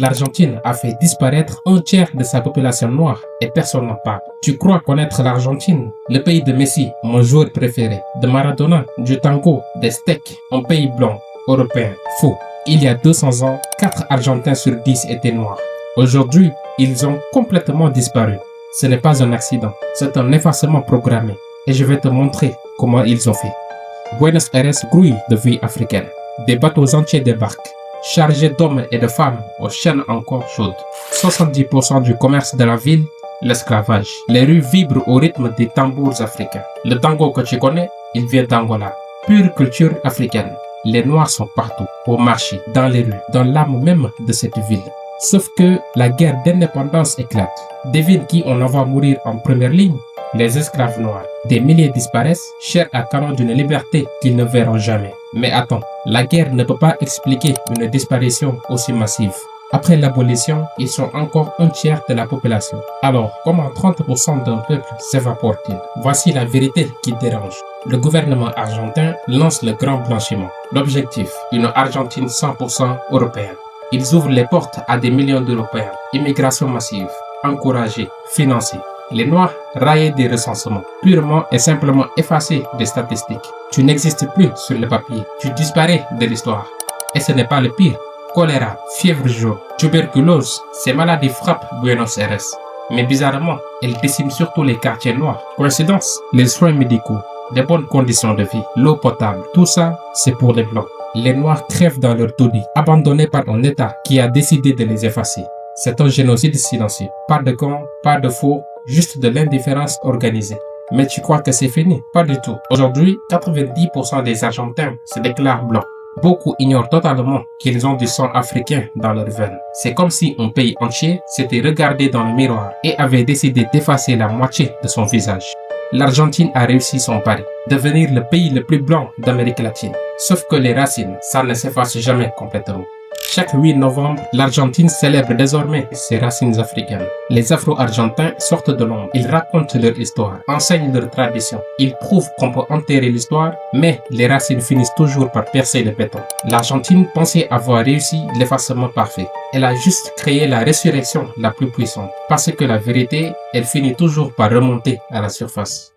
l'Argentine a fait disparaître un tiers de sa population noire et personne n'en parle. Tu crois connaître l'Argentine, le pays de Messi, mon joueur préféré, de Maradona, du tango, des steaks, un pays blanc, européen? Faux. Il y a 200 ans, 4 Argentins sur 10 étaient noirs. Aujourd'hui, ils ont complètement disparu. Ce n'est pas un accident, c'est un effacement programmé. Et je vais te montrer comment ils ont fait. Buenos Aires grouille de vie africaine. Des bateaux entiers débarquent, chargés d'hommes et de femmes aux chaînes encore chaudes. 70% du commerce de la ville, l'esclavage. Les rues vibrent au rythme des tambours africains. Le tango que tu connais, il vient d'Angola. Pure culture africaine. Les noirs sont partout, au marché, dans les rues, dans l'âme même de cette ville. Sauf que la guerre d'indépendance éclate. Devine qui on en va mourir en première ligne? Les esclaves noirs. Des milliers disparaissent, chers à canon d'une liberté qu'ils ne verront jamais. Mais attends, la guerre ne peut pas expliquer une disparition aussi massive. Après l'abolition, ils sont encore un tiers de la population. Alors, comment 30% d'un peuple s'évapore-t-il? Voici la vérité qui dérange. Le gouvernement argentin lance le grand blanchiment. L'objectif, une Argentine 100% européenne. Ils ouvrent les portes à des millions d'Européens. Immigration massive, encouragée, financée. Les Noirs raillés des recensements, purement et simplement effacés des statistiques. Tu n'existes plus sur le papier, tu disparais de l'histoire. Et ce n'est pas le pire. Choléra, fièvre jaune, tuberculose, ces maladies frappent Buenos Aires. Mais bizarrement, elles déciment surtout les quartiers noirs. Coïncidence? Les soins médicaux, les bonnes conditions de vie, l'eau potable, tout ça, c'est pour les Blancs. Les Noirs crèvent dans leur taudis, abandonnés par un État qui a décidé de les effacer. C'est un génocide silencieux. Pas de camp, pas de faux, juste de l'indifférence organisée. Mais tu crois que c'est fini? Pas du tout. Aujourd'hui, 90% des Argentins se déclarent blancs. Beaucoup ignorent totalement qu'ils ont du sang africain dans leurs veines. C'est comme si un pays entier s'était regardé dans le miroir et avait décidé d'effacer la moitié de son visage. L'Argentine a réussi son pari, devenir le pays le plus blanc d'Amérique latine. Sauf que les racines, ça ne s'efface jamais complètement. Chaque 8 novembre, l'Argentine célèbre désormais ses racines africaines. Les Afro-Argentins sortent de l'ombre. Ils racontent leur histoire, enseignent leur tradition. Ils prouvent qu'on peut enterrer l'histoire, mais les racines finissent toujours par percer le béton. L'Argentine pensait avoir réussi l'effacement parfait. Elle a juste créé la résurrection la plus puissante. Parce que la vérité, elle finit toujours par remonter à la surface.